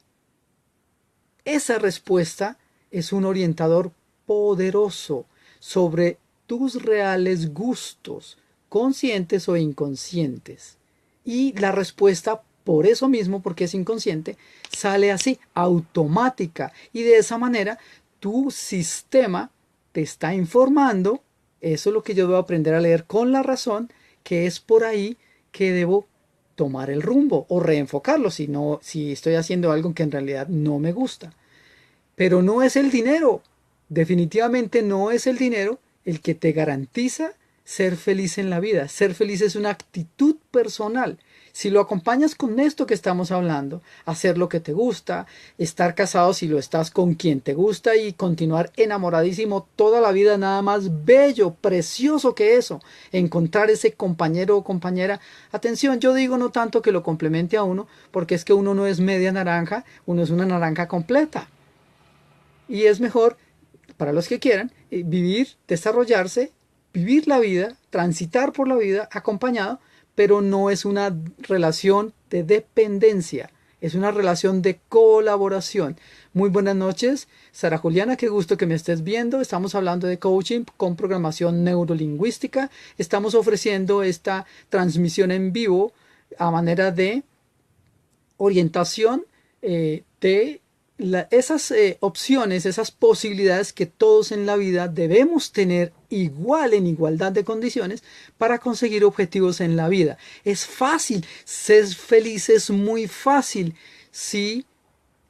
Esa respuesta es un orientador poderoso sobre tus reales gustos, conscientes o inconscientes. Y la respuesta, por eso mismo, porque es inconsciente, sale así, automática. Y de esa manera, tu sistema te está informando, eso es lo que yo debo aprender a leer con la razón, que es por ahí que debo tomar el rumbo o reenfocarlo si estoy haciendo algo que en realidad no me gusta. Pero no es el dinero, definitivamente no es el dinero el que te garantiza ser feliz en la vida. Ser feliz es una actitud personal. Si lo acompañas con esto que estamos hablando, hacer lo que te gusta, estar casado si lo estás con quien te gusta y continuar enamoradísimo toda la vida, nada más bello, precioso que eso, encontrar ese compañero o compañera. Atención, yo digo no tanto que lo complemente a uno, porque es que uno no es media naranja, uno es una naranja completa. Y es mejor, para los que quieran, vivir, desarrollarse, vivir la vida, transitar por la vida acompañado, pero no es una relación de dependencia, es una relación de colaboración. Muy buenas noches, Sara Juliana, qué gusto que me estés viendo. Estamos hablando de coaching con programación neurolingüística. Estamos ofreciendo esta transmisión en vivo a manera de orientación de esas opciones, esas posibilidades que todos en la vida debemos tener igual en igualdad de condiciones para conseguir objetivos en la vida. Es fácil, ser feliz es muy fácil si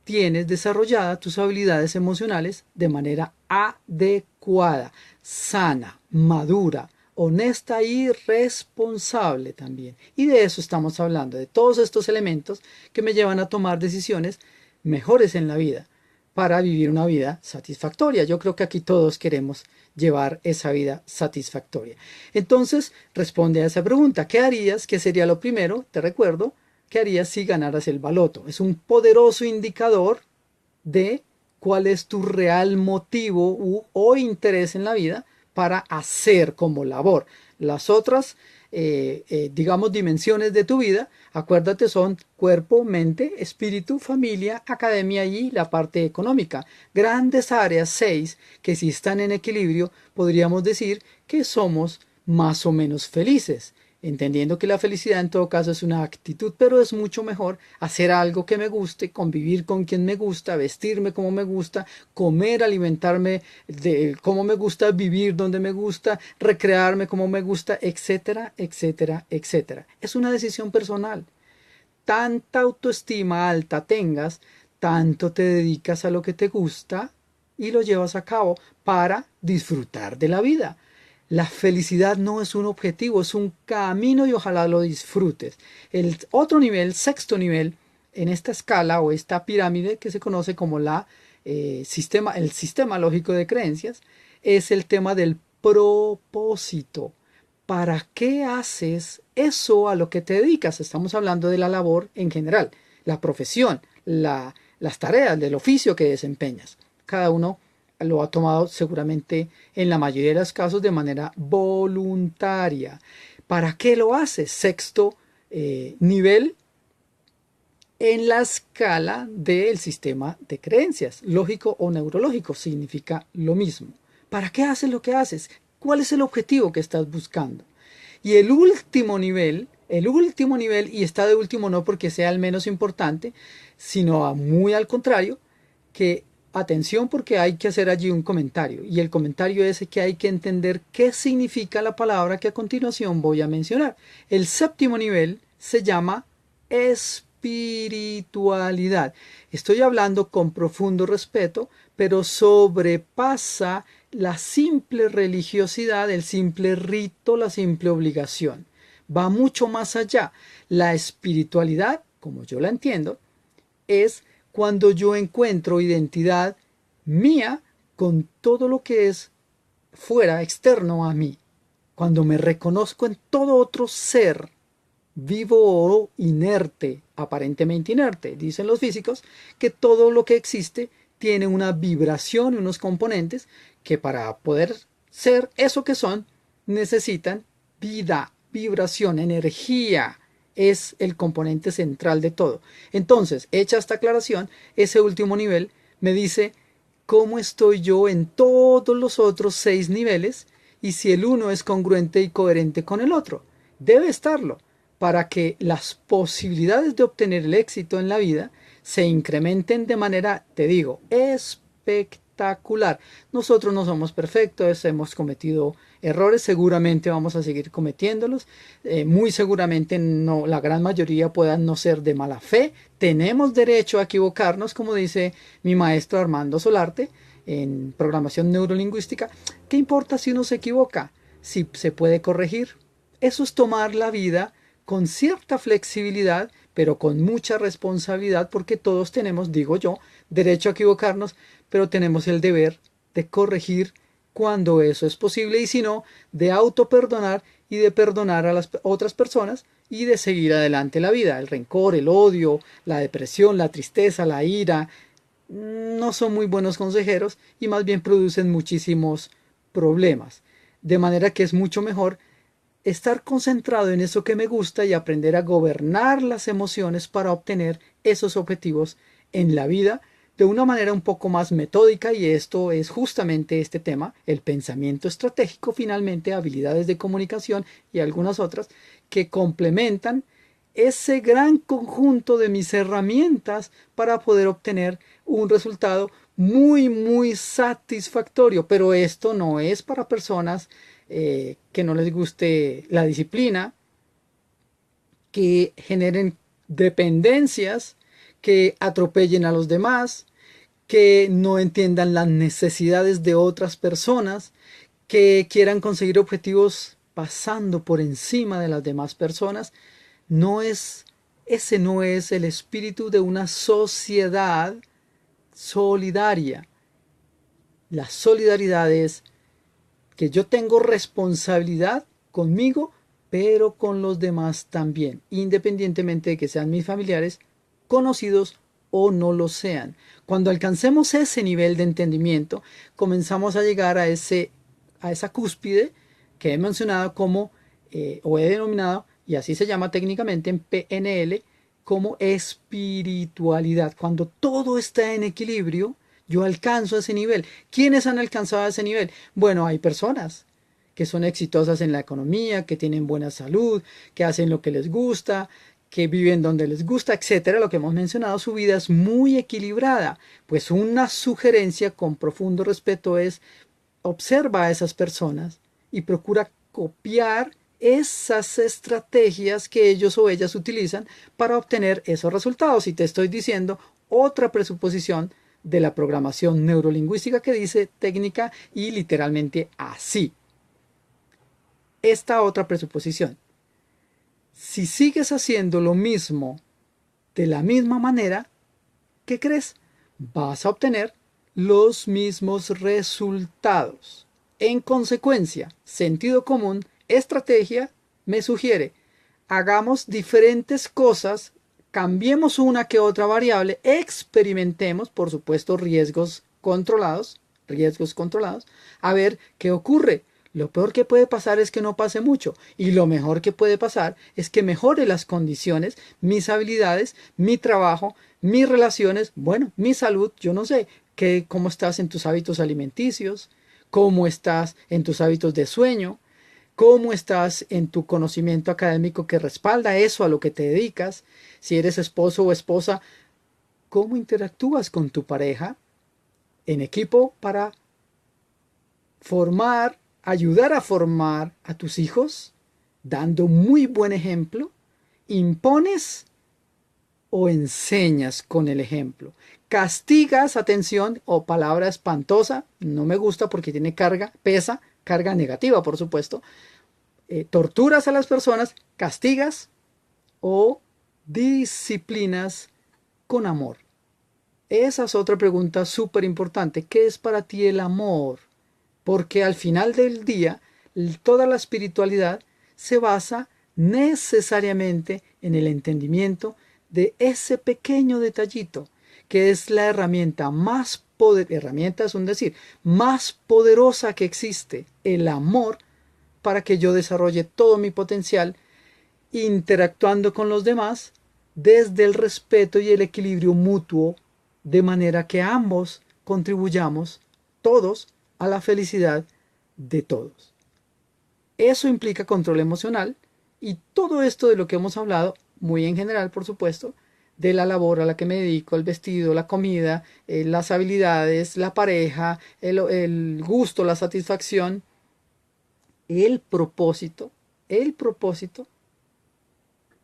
tienes desarrolladas tus habilidades emocionales de manera adecuada, sana, madura, honesta y responsable también. Y de eso estamos hablando, de todos estos elementos que me llevan a tomar decisiones mejores en la vida. para vivir una vida satisfactoria. Yo creo que aquí todos queremos llevar esa vida satisfactoria. Entonces, responde a esa pregunta. ¿Qué harías? ¿Qué sería lo primero? Te recuerdo, ¿qué harías si ganaras el baloto? Es un poderoso indicador de cuál es tu real motivo o interés en la vida para hacer como labor. Las otras, digamos, dimensiones de tu vida, acuérdate, son cuerpo, mente, espíritu, familia, academia y la parte económica. Grandes áreas, 6, que si están en equilibrio, podríamos decir que somos más o menos felices. Entendiendo que la felicidad en todo caso es una actitud, pero es mucho mejor hacer algo que me guste, convivir con quien me gusta, vestirme como me gusta, comer, alimentarme de como me gusta, vivir donde me gusta, recrearme como me gusta, etcétera, etcétera, etcétera. Es una decisión personal. Tanta autoestima alta tengas, tanto te dedicas a lo que te gusta y lo llevas a cabo para disfrutar de la vida. La felicidad no es un objetivo, es un camino y ojalá lo disfrutes. El otro nivel, sexto nivel, en esta escala o esta pirámide que se conoce como el sistema lógico de creencias, es el tema del propósito. ¿Para qué haces eso a lo que te dedicas? Estamos hablando de la labor en general, la profesión, las tareas del oficio que desempeñas. Cada uno lo ha tomado seguramente en la mayoría de los casos de manera voluntaria. ¿Para qué lo haces? Sexto nivel en la escala del sistema de creencias. Lógico o neurológico significa lo mismo. ¿Para qué haces lo que haces? ¿Cuál es el objetivo que estás buscando? Y el último nivel, y está de último no porque sea el menos importante, sino muy al contrario, que atención porque hay que hacer allí un comentario. Y el comentario es que hay que entender qué significa la palabra que a continuación voy a mencionar. El séptimo nivel se llama espiritualidad. Estoy hablando con profundo respeto, pero sobrepasa la simple religiosidad, el simple rito, la simple obligación. Va mucho más allá. La espiritualidad, como yo la entiendo, es cuando yo encuentro identidad mía con todo lo que es fuera, externo a mí. Cuando me reconozco en todo otro ser, vivo o inerte, aparentemente inerte, dicen los físicos, que todo lo que existe tiene una vibración y unos componentes que para poder ser eso que son, necesitan vida, vibración, energía. Es el componente central de todo. Entonces, hecha esta aclaración, ese último nivel me dice cómo estoy yo en todos los otros 6 niveles y si el uno es congruente y coherente con el otro. Debe estarlo para que las posibilidades de obtener el éxito en la vida se incrementen de manera, te digo, espectacular. Nosotros no somos perfectos, hemos cometido errores, seguramente vamos a seguir cometiéndolos, muy seguramente no, la gran mayoría puedan no ser de mala fe, tenemos derecho a equivocarnos, como dice mi maestro Armando Solarte en programación neurolingüística. ¿Qué importa si uno se equivoca? Si se puede corregir. Eso es tomar la vida con cierta flexibilidad, pero con mucha responsabilidad, porque todos tenemos, digo yo, derecho a equivocarnos, pero tenemos el deber de corregir cuando eso es posible y si no, de autoperdonar y de perdonar a las otras personas y de seguir adelante la vida. El rencor, el odio, la depresión, la tristeza, la ira, no son muy buenos consejeros y más bien producen muchísimos problemas. De manera que es mucho mejor estar concentrado en eso que me gusta y aprender a gobernar las emociones para obtener esos objetivos en la vida de una manera un poco más metódica, y esto es justamente este tema, el pensamiento estratégico, finalmente habilidades de comunicación y algunas otras que complementan ese gran conjunto de mis herramientas para poder obtener un resultado muy satisfactorio. Pero esto no es para personas que no les guste la disciplina, que generen dependencias, que atropellen a los demás, que no entiendan las necesidades de otras personas, que quieran conseguir objetivos pasando por encima de las demás personas. Ese no es el espíritu de una sociedad solidaria. La solidaridad es que yo tengo responsabilidad conmigo, pero con los demás también, independientemente de que sean mis familiares, conocidos o no lo sean. Cuando alcancemos ese nivel de entendimiento, comenzamos a llegar a esa cúspide que he mencionado como, o he denominado, y así se llama técnicamente en PNL, como espiritualidad. Cuando todo está en equilibrio, yo alcanzo ese nivel. ¿Quiénes han alcanzado ese nivel? Bueno, hay personas que son exitosas en la economía, que tienen buena salud, que hacen lo que les gusta, que viven donde les gusta, etcétera. Lo que hemos mencionado, su vida es muy equilibrada. Pues una sugerencia con profundo respeto es: observa a esas personas y procura copiar esas estrategias que ellos o ellas utilizan para obtener esos resultados. Y te estoy diciendo otra presuposición de la programación neurolingüística que dice técnica y literalmente así. Esta otra presuposición: si sigues haciendo lo mismo de la misma manera, ¿qué crees? Vas a obtener los mismos resultados. En consecuencia, sentido común, estrategia, me sugiere: hagamos diferentes cosas, cambiemos una que otra variable, experimentemos, por supuesto, riesgos controlados, a ver qué ocurre. Lo peor que puede pasar es que no pase mucho, y lo mejor que puede pasar es que mejore las condiciones, mis habilidades, mi trabajo, mis relaciones, bueno, mi salud. Yo no sé cómo estás en tus hábitos alimenticios, cómo estás en tus hábitos de sueño, cómo estás en tu conocimiento académico que respalda eso a lo que te dedicas, si eres esposo o esposa, cómo interactúas con tu pareja en equipo para ayudar a formar a tus hijos, dando muy buen ejemplo. ¿Impones o enseñas con el ejemplo? ¿Castigas, atención, o palabra espantosa, no me gusta porque tiene carga negativa, por supuesto? ¿Torturas a las personas? ¿Castigas o disciplinas con amor? Esa es otra pregunta súper importante. ¿Qué es para ti el amor? Porque al final del día, toda la espiritualidad se basa necesariamente en el entendimiento de ese pequeño detallito, que es la herramienta herramienta es un decir, más poderosa que existe, el amor, para que yo desarrolle todo mi potencial, interactuando con los demás desde el respeto y el equilibrio mutuo, de manera que ambos contribuyamos, todos, a la felicidad de todos. Eso implica control emocional, y todo esto de lo que hemos hablado, muy en general, por supuesto, de la labor a la que me dedico, el vestido, la comida, las habilidades, la pareja, el gusto, la satisfacción, el propósito.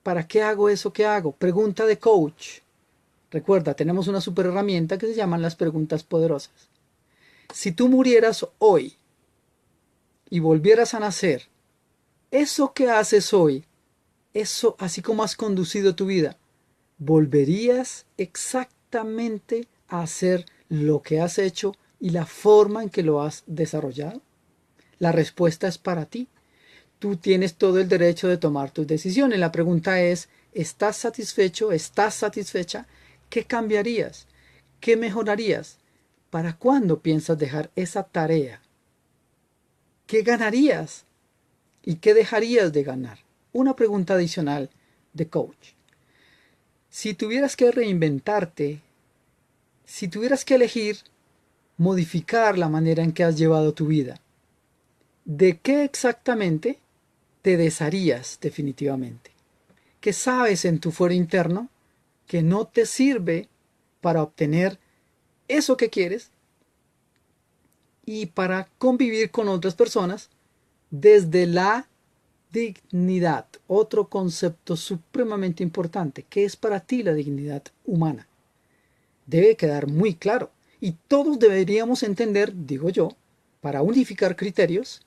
¿Para qué hago eso que hago? Pregunta de coach. Recuerda, tenemos una super herramienta que se llaman las preguntas poderosas. Si tú murieras hoy y volvieras a nacer, eso que haces hoy, eso así como has conducido tu vida, ¿volverías exactamente a hacer lo que has hecho y la forma en que lo has desarrollado? La respuesta es para ti. Tú tienes todo el derecho de tomar tus decisiones. La pregunta es: ¿estás satisfecho? ¿Estás satisfecha? ¿Qué cambiarías? ¿Qué mejorarías? ¿Para cuándo piensas dejar esa tarea? ¿Qué ganarías? ¿Y qué dejarías de ganar? Una pregunta adicional de coach. Si tuvieras que reinventarte, si tuvieras que elegir modificar la manera en que has llevado tu vida, ¿de qué exactamente te desharías definitivamente? ¿Qué sabes en tu fuero interno que no te sirve para obtener eso que quieres y para convivir con otras personas desde la dignidad? Otro concepto supremamente importante. ¿Qué es para ti la dignidad humana? Debe quedar muy claro, y todos deberíamos entender, digo yo, para unificar criterios,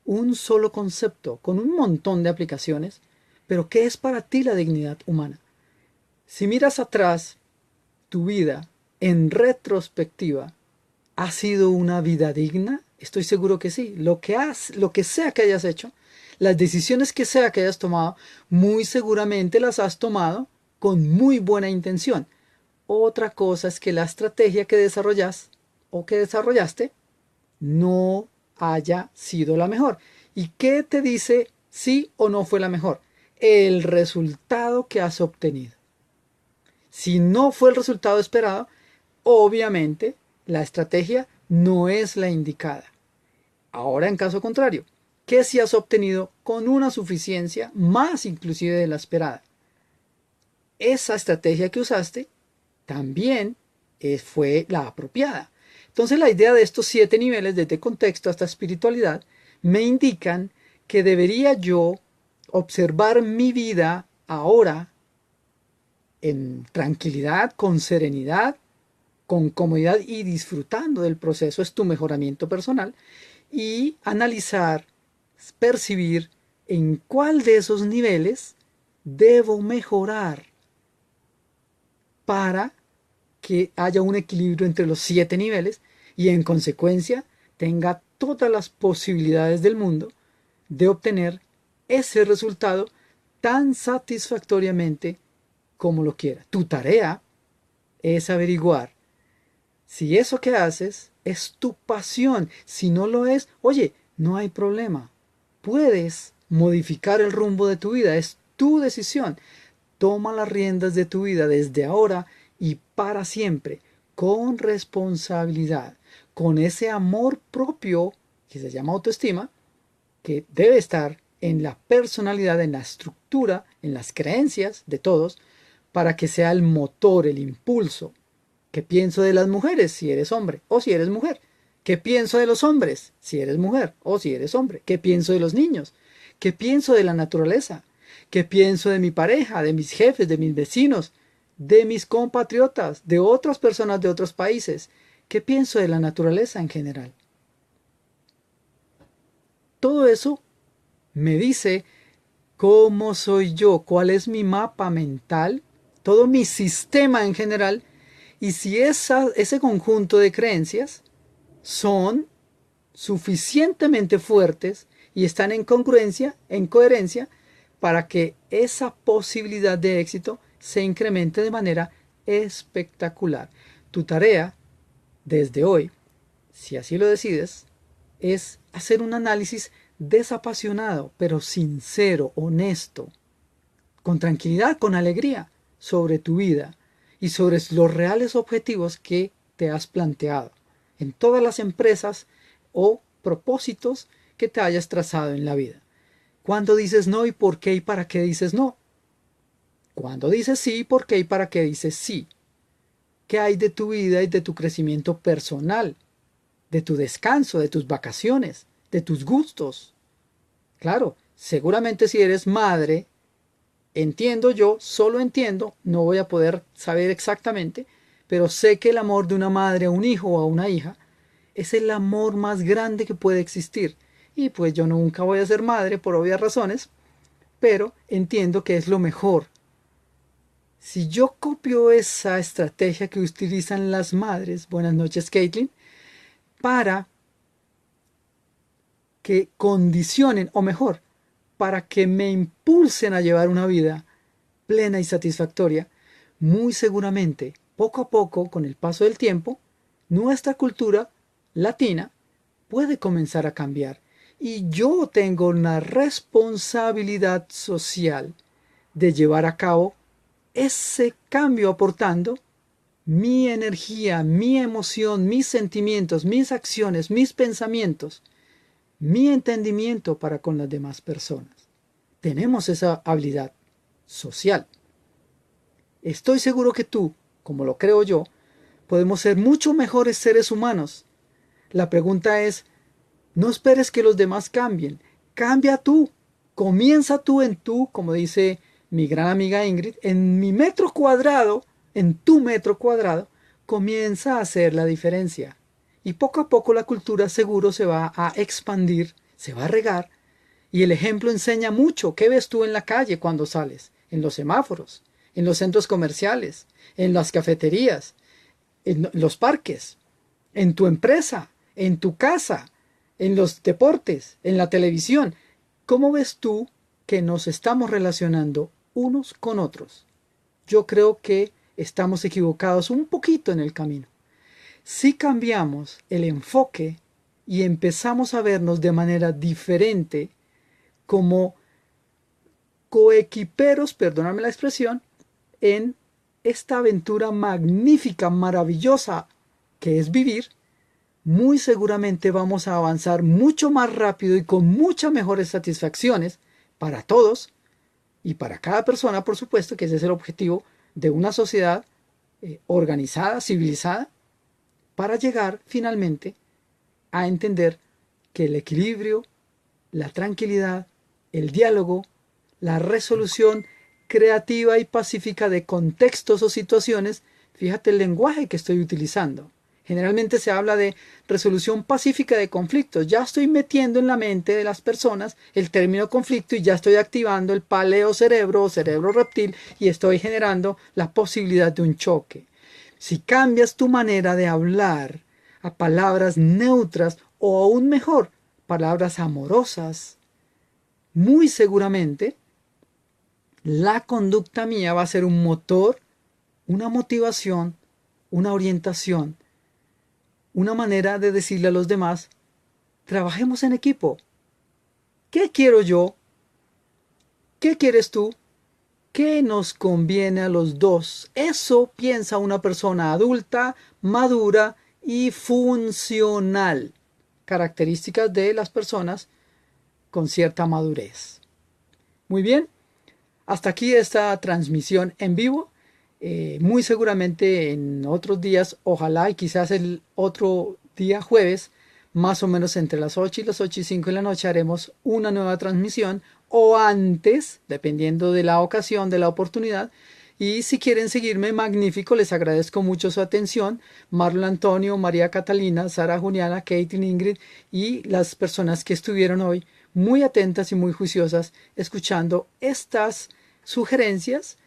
un solo concepto con un montón de aplicaciones. Pero ¿qué es para ti la dignidad humana? Si miras atrás tu vida en retrospectiva, ¿ha sido una vida digna? Estoy seguro que sí. Lo que sea que hayas hecho, las decisiones que sea que hayas tomado, muy seguramente las has tomado con muy buena intención. Otra cosa es que la estrategia que desarrollas o que desarrollaste no haya sido la mejor. ¿Y qué te dice sí o no fue la mejor? El resultado que has obtenido. Si no fue el resultado esperado, obviamente la estrategia no es la indicada. Ahora, en caso contrario, ¿qué si has obtenido con una suficiencia más inclusive de la esperada? Esa estrategia que usaste también fue la apropiada. Entonces la idea de estos 7 niveles, desde contexto hasta espiritualidad, me indican que debería yo observar mi vida ahora en tranquilidad, con serenidad, con comodidad y disfrutando del proceso, es tu mejoramiento personal, y analizar, percibir en cuál de esos niveles debo mejorar para que haya un equilibrio entre los 7 niveles y en consecuencia tenga todas las posibilidades del mundo de obtener ese resultado tan satisfactoriamente como lo quiera. Tu tarea es averiguar si eso que haces es tu pasión. Si no lo es, oye, no hay problema. Puedes modificar el rumbo de tu vida, es tu decisión. Toma las riendas de tu vida desde ahora y para siempre, con responsabilidad, con ese amor propio que se llama autoestima, que debe estar en la personalidad, en la estructura, en las creencias de todos, para que sea el motor, el impulso. ¿Qué pienso de las mujeres si eres hombre o si eres mujer? ¿Qué pienso de los hombres si eres mujer o si eres hombre? ¿Qué pienso de los niños? ¿Qué pienso de la naturaleza? ¿Qué pienso de mi pareja, de mis jefes, de mis vecinos, de mis compatriotas, de otras personas de otros países? ¿Qué pienso de la naturaleza en general? Todo eso me dice cómo soy yo, cuál es mi mapa mental, todo mi sistema en general, y si ese conjunto de creencias son suficientemente fuertes y están en congruencia, en coherencia, para que esa posibilidad de éxito se incremente de manera espectacular. Tu tarea, desde hoy, si así lo decides, es hacer un análisis desapasionado, pero sincero, honesto, con tranquilidad, con alegría, sobre tu vida y sobre los reales objetivos que te has planteado en todas las empresas o propósitos que te hayas trazado en la vida. ¿Cuándo dices no y por qué y para qué dices no? ¿Cuándo dices sí, por qué y para qué dices sí? ¿Qué hay de tu vida y de tu crecimiento personal? De tu descanso, de tus vacaciones, de tus gustos. Claro, seguramente si eres madre, entiendo yo, solo entiendo, no voy a poder saber exactamente, pero sé que el amor de una madre a un hijo o a una hija es el amor más grande que puede existir. Y pues yo nunca voy a ser madre por obvias razones, pero entiendo que es lo mejor. Si yo copio esa estrategia que utilizan las madres, buenas noches Caitlin, para que condicionen, o mejor, para que me impulsen a llevar una vida plena y satisfactoria, muy seguramente, poco a poco, con el paso del tiempo, nuestra cultura latina puede comenzar a cambiar. Y yo tengo una responsabilidad social de llevar a cabo ese cambio aportando mi energía, mi emoción, mis sentimientos, mis acciones, mis pensamientos, mi entendimiento para con las demás personas. Tenemos esa habilidad social. Estoy seguro que tú, como lo creo yo, podemos ser mucho mejores seres humanos. La pregunta es, no esperes que los demás cambien. Cambia tú. Comienza tú en tú, como dice mi gran amiga Ingrid, en mi metro cuadrado, en tu metro cuadrado, comienza a hacer la diferencia. Y poco a poco la cultura seguro se va a expandir, se va a regar. Y el ejemplo enseña mucho. ¿Qué ves tú en la calle cuando sales? En los semáforos, en los centros comerciales, en las cafeterías. en los parques, en tu empresa, en tu casa, en los deportes, en la televisión. ¿Cómo ves tú que nos estamos relacionando unos con otros? Yo creo que estamos equivocados un poquito en el camino. Si cambiamos el enfoque y empezamos a vernos de manera diferente como coequiperos, perdóname la expresión, en esta aventura magnífica, maravillosa que es vivir, muy seguramente vamos a avanzar mucho más rápido y con muchas mejores satisfacciones para todos y para cada persona, por supuesto, que ese es el objetivo de una sociedad organizada, civilizada, para llegar finalmente a entender que el equilibrio, la tranquilidad, el diálogo, la resolución creativa y pacífica de contextos o situaciones, fíjate el lenguaje que estoy utilizando. Generalmente se habla de resolución pacífica de conflictos. Ya estoy metiendo en la mente de las personas el término conflicto y ya estoy activando el paleocerebro o cerebro reptil y estoy generando la posibilidad de un choque. Si cambias tu manera de hablar a palabras neutras o aún mejor, palabras amorosas, muy seguramente la conducta mía va a ser un motor, una motivación, una orientación, una manera de decirle a los demás, trabajemos en equipo. ¿Qué quiero yo? ¿Qué quieres tú? ¿Qué nos conviene a los dos? Eso piensa una persona adulta, madura y funcional. Características de las personas con cierta madurez. Muy bien, hasta aquí esta transmisión en vivo. Muy seguramente en otros días, ojalá y quizás el otro día jueves, más o menos entre las 8 y las 8 y 5 de la noche haremos una nueva transmisión o antes, dependiendo de la ocasión, de la oportunidad. Y si quieren seguirme, magnífico, les agradezco mucho su atención. Marlon Antonio, María Catalina, Sara Juniana, Caitlin, Ingrid y las personas que estuvieron hoy muy atentas y muy juiciosas escuchando estas sugerencias.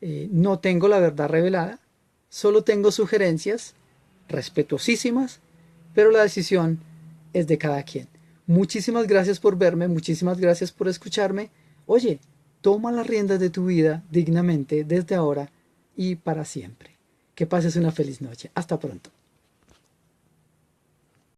No tengo la verdad revelada, solo tengo sugerencias respetuosísimas, pero la decisión es de cada quien. Muchísimas gracias por verme, muchísimas gracias por escucharme. Oye, toma las riendas de tu vida dignamente desde ahora y para siempre. Que pases una feliz noche. Hasta pronto.